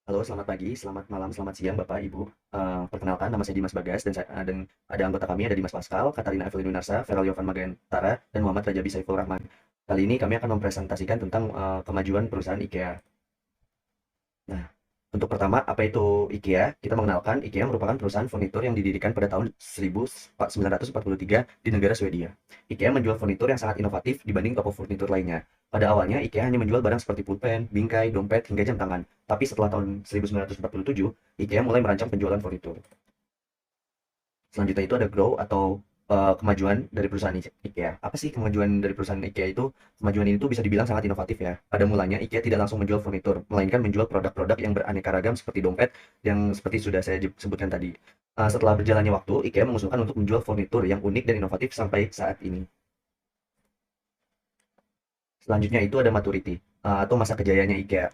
Halo, selamat pagi, selamat malam, selamat siang, Bapak, Ibu. Perkenalkan, nama saya Dimas Bagas, dan ada anggota kami, ada Dimas Pascal, Katarina Evelyn Winarsa, Feral Yovan Magentara, dan Muhammad Rajabi Saiful Rahman. Kali ini kami akan mempresentasikan tentang kemajuan perusahaan IKEA. Nah, untuk pertama, apa itu IKEA? Kita mengenalkan, IKEA merupakan perusahaan furnitur yang didirikan pada tahun 1943 di negara Swedia. IKEA menjual furnitur yang sangat inovatif dibanding toko furnitur lainnya. Pada awalnya, IKEA hanya menjual barang seperti pulpen, bingkai, dompet, hingga jam tangan. Tapi setelah tahun 1947, IKEA mulai merancang penjualan furnitur. Selanjutnya itu ada grow atau kemajuan dari perusahaan IKEA. Apa sih kemajuan dari perusahaan IKEA itu? Kemajuan ini tuh bisa dibilang sangat inovatif ya. Pada mulanya IKEA tidak langsung menjual furnitur, melainkan menjual produk-produk yang beraneka ragam seperti dompet yang seperti sudah saya sebutkan tadi. Setelah berjalannya waktu, IKEA mengusulkan untuk menjual furnitur yang unik dan inovatif sampai saat ini. Selanjutnya itu ada maturity atau masa kejayaannya IKEA.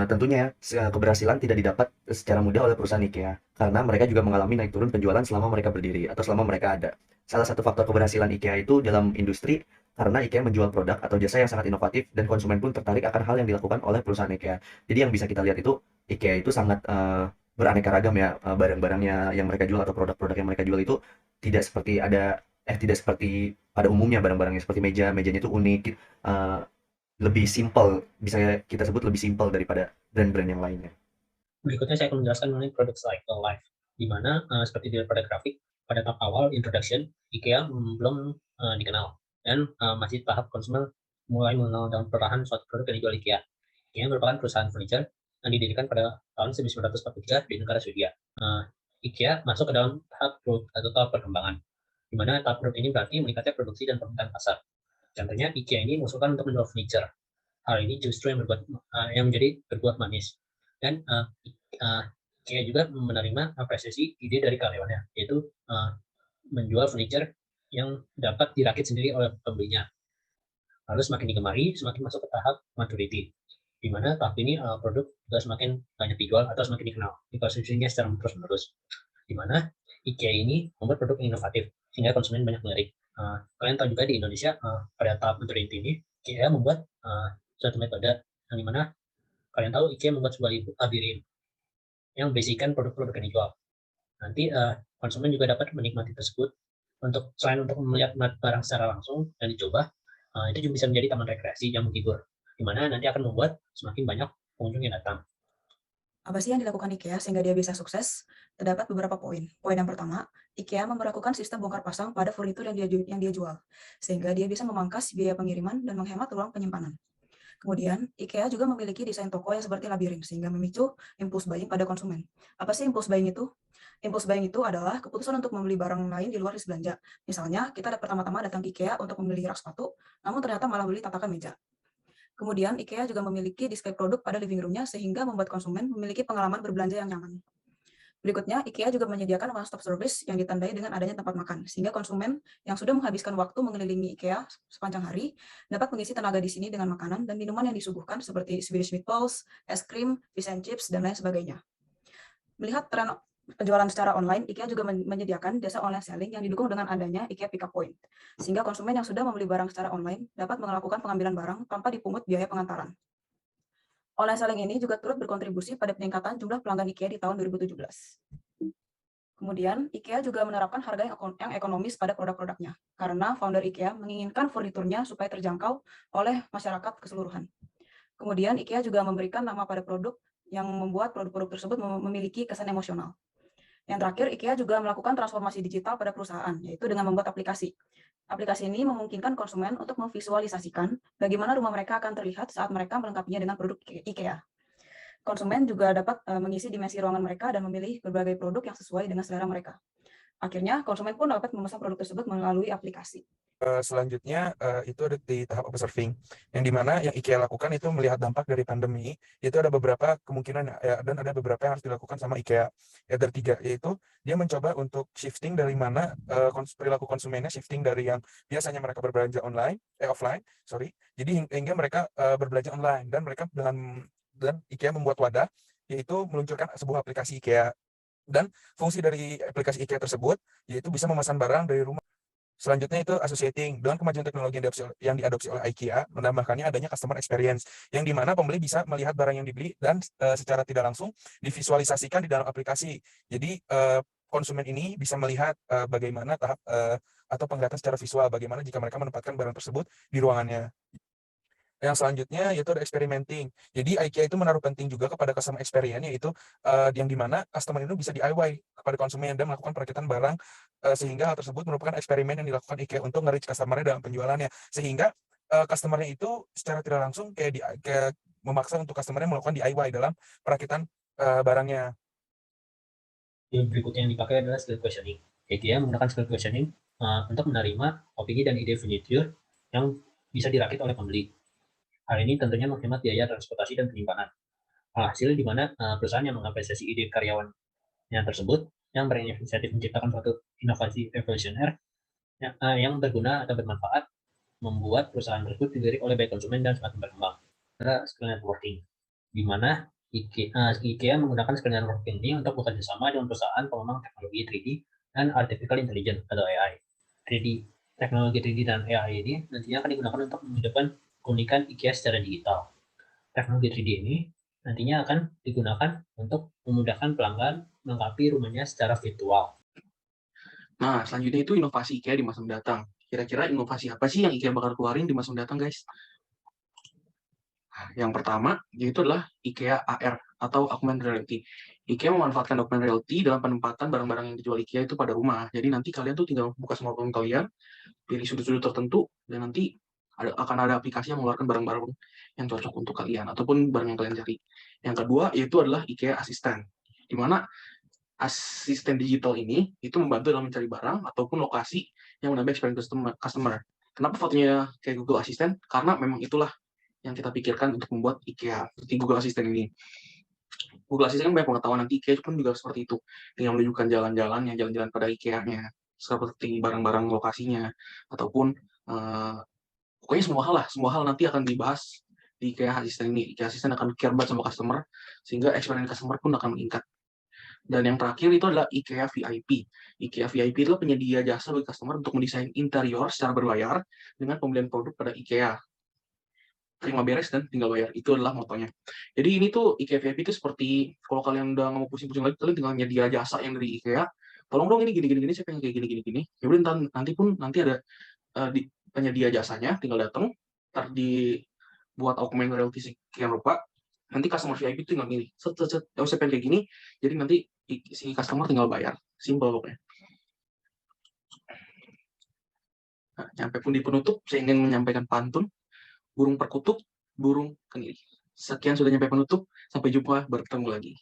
Tentunya keberhasilan tidak didapat secara mudah oleh perusahaan IKEA karena mereka juga mengalami naik turun penjualan selama mereka berdiri atau selama mereka ada. Salah satu faktor keberhasilan IKEA itu dalam industri karena IKEA menjual produk atau jasa yang sangat inovatif dan konsumen pun tertarik akan hal yang dilakukan oleh perusahaan IKEA. Jadi yang bisa kita lihat itu IKEA itu sangat beraneka ragam ya, barang-barangnya yang mereka jual atau produk-produk yang mereka jual itu tidak seperti tidak seperti pada umumnya barang-barangnya seperti mejanya itu unik, eh, lebih simpel, bisa kita sebut lebih simpel daripada brand-brand yang lainnya. Berikutnya saya akan menjelaskan mengenai product cycle life, di mana seperti di pada grafik, pada tahap awal introduction, IKEA belum dikenal dan masih tahap konsumen mulai mengenal dengan perlahan suatu produk yang dijual IKEA. IKEA merupakan perusahaan furniture yang didirikan pada tahun 1943 di negara Swedia. IKEA masuk ke dalam tahap growth atau tahap perkembangan, di mana tahap growth ini berarti meningkatnya produksi dan permintaan pasar. Contohnya IKEA ini mengusulkan untuk menjual furniture. Hal ini justru yang menjadi berbuah manis. Dan Kia juga menerima apresiasi ide dari karyawannya, yaitu menjual furniture yang dapat dirakit sendiri oleh pembelinya. Lalu semakin digemari, semakin masuk ke tahap maturity, di mana tahap ini produk juga semakin banyak dijual atau semakin dikenal, dikonsumsinya secara terus-menerus. Di mana IKEA ini membuat produk yang inovatif, sehingga konsumen banyak melirik. Kalian tahu juga di Indonesia, pada tahap maturity ini, IKEA membuat suatu metode yang dimana kalian tahu IKEA membuat sebuah labirin yang berisikan produk-produk yang dijual. Nanti konsumen juga dapat menikmati tersebut untuk selain untuk melihat barang secara langsung dan dicoba, itu juga bisa menjadi taman rekreasi yang menghibur, di mana nanti akan membuat semakin banyak pengunjung yang datang. Apa sih yang dilakukan IKEA sehingga dia bisa sukses? Terdapat beberapa poin. Poin yang pertama, IKEA memperlakukan sistem bongkar pasang pada furnitur yang dia jual, sehingga dia bisa memangkas biaya pengiriman dan menghemat ruang penyimpanan. Kemudian, IKEA juga memiliki desain toko yang seperti labirin, sehingga memicu impulse buying pada konsumen. Apa sih impulse buying itu? Impulse buying itu adalah keputusan untuk membeli barang lain di luar list belanja. Misalnya, kita pertama-tama datang ke IKEA untuk membeli rak sepatu, namun ternyata malah beli tatakan meja. Kemudian, IKEA juga memiliki display produk pada living room-nya sehingga membuat konsumen memiliki pengalaman berbelanja yang nyaman. Berikutnya, IKEA juga menyediakan one-stop service yang ditandai dengan adanya tempat makan, sehingga konsumen yang sudah menghabiskan waktu mengelilingi IKEA sepanjang hari dapat mengisi tenaga di sini dengan makanan dan minuman yang disuguhkan seperti Swedish meatballs, es krim, fish and chips, dan lain sebagainya. Melihat tren penjualan secara online, IKEA juga menyediakan jasa online selling yang didukung dengan adanya IKEA Pickup Point, sehingga konsumen yang sudah membeli barang secara online dapat melakukan pengambilan barang tanpa dipungut biaya pengantaran. Online selling ini juga turut berkontribusi pada peningkatan jumlah pelanggan IKEA di tahun 2017. Kemudian, IKEA juga menerapkan harga yang ekonomis pada produk-produknya, karena founder IKEA menginginkan furniturnya supaya terjangkau oleh masyarakat keseluruhan. Kemudian, IKEA juga memberikan nama pada produk yang membuat produk-produk tersebut memiliki kesan emosional. Yang terakhir, IKEA juga melakukan transformasi digital pada perusahaan, yaitu dengan membuat aplikasi. Aplikasi ini memungkinkan konsumen untuk memvisualisasikan bagaimana rumah mereka akan terlihat saat mereka melengkapinya dengan produk IKEA. Konsumen juga dapat mengisi dimensi ruangan mereka dan memilih berbagai produk yang sesuai dengan selera mereka. Akhirnya, konsumen pun dapat memesan produk tersebut melalui aplikasi. Selanjutnya itu ada di tahap observing, yang dimana yang IKEA lakukan itu melihat dampak dari pandemi. Itu ada beberapa kemungkinan ya, dan ada beberapa yang harus dilakukan sama IKEA. Ada tiga, yaitu dia mencoba untuk shifting dari mana perilaku konsumennya, shifting dari yang biasanya mereka berbelanja offline, sorry. Jadi hingga mereka berbelanja online, dan mereka dan IKEA membuat wadah, yaitu meluncurkan sebuah aplikasi IKEA. Dan fungsi dari aplikasi IKEA tersebut yaitu bisa memesan barang dari rumah. Selanjutnya itu associating. Dengan kemajuan teknologi yang diadopsi oleh IKEA, menambahkannya adanya customer experience, yang dimana pembeli bisa melihat barang yang dibeli dan secara tidak langsung divisualisasikan di dalam aplikasi. Jadi konsumen ini bisa melihat bagaimana tahap atau penglihatan secara visual, bagaimana jika mereka menempatkan barang tersebut di ruangannya. Yang selanjutnya yaitu ada experimenting. Jadi IKEA itu menaruh penting juga kepada customer experience, yaitu yang dimana customer itu bisa DIY kepada konsumen dan melakukan perakitan barang, sehingga hal tersebut merupakan eksperimen yang dilakukan IKEA untuk nge-reach customer-nya dalam penjualannya. Sehingga customer-nya itu secara tidak langsung kayak memaksa untuk customer-nya melakukan DIY dalam perakitan barangnya. Yang berikutnya yang dipakai adalah skill questioning. IKEA menggunakan skill questioning untuk menerima opini dan ide furniture yang bisa dirakit oleh pembeli. Hal ini tentunya menghemat biaya transportasi dan penyimpanan. Hasil di mana perusahaan yang mengapresiasi ide karyawannya tersebut yang berinisiatif menciptakan suatu inovasi revolusioner yang berguna atau bermanfaat membuat perusahaan tersebut dilirik oleh banyak konsumen dan semakin berkembang. Ada skill networking, di mana IKEA menggunakan skill networking ini untuk bekerja sama dengan perusahaan pengembang teknologi 3D dan artificial intelligence atau AI. 3D, teknologi 3D dan AI ini nantinya akan digunakan untuk menghidupkan keunikan IKEA secara digital. Teknologi 3D ini nantinya akan digunakan untuk memudahkan pelanggan melengkapi rumahnya secara virtual. Nah, selanjutnya itu inovasi IKEA di masa mendatang. Kira-kira inovasi apa sih yang IKEA bakal keluarin di masa mendatang, guys? Yang pertama, yaitu adalah IKEA AR atau Augmented Reality. IKEA memanfaatkan Augmented Reality dalam penempatan barang-barang yang dijual IKEA itu pada rumah. Jadi nanti kalian tuh tinggal buka smartphone kalian, pilih sudut-sudut tertentu, dan nanti akan ada aplikasi yang mengeluarkan barang-barang yang cocok untuk kalian, ataupun barang yang kalian cari. Yang kedua, yaitu adalah IKEA Assistant, di mana asisten digital ini itu membantu dalam mencari barang ataupun lokasi yang menambah experience customer. Kenapa fotonya kayak Google Assistant? Karena memang itulah yang kita pikirkan untuk membuat IKEA seperti Google Assistant ini. Google Assistant kan banyak pengetahuan, nanti IKEA pun juga seperti itu, tinggal menunjukkan jalan-jalan pada IKEA-nya, seperti barang-barang lokasinya, ataupun pokoknya semua hal nanti akan dibahas di IKEA Assistant ini. IKEA Assistant akan care banget sama customer, sehingga experience customer pun akan meningkat. Dan yang terakhir itu adalah IKEA VIP. IKEA VIP adalah penyedia jasa bagi customer untuk mendesain interior secara berbayar dengan pembelian produk pada IKEA. Terima beres dan tinggal bayar. Itu adalah motonya. Jadi ini tuh IKEA VIP itu seperti kalau kalian udah nggak mau pusing-pusing lagi, kalian tinggal nyedia jasa yang dari IKEA. Tolong dong ini gini, saya pengen kayak gini. Ya udah nanti ada di penyedia jasanya, tinggal datang, ntar dibuat augmented reality sekian rupa. Nanti customer VIP itu tinggal milih, saya pengen kayak gini, jadi nanti si customer tinggal bayar. Simple pokoknya. Nah, nyampe pun di penutup, saya ingin menyampaikan pantun, burung perkutut, burung kemiri. Sekian sudah nyampe penutup, sampai jumpa, bertemu lagi.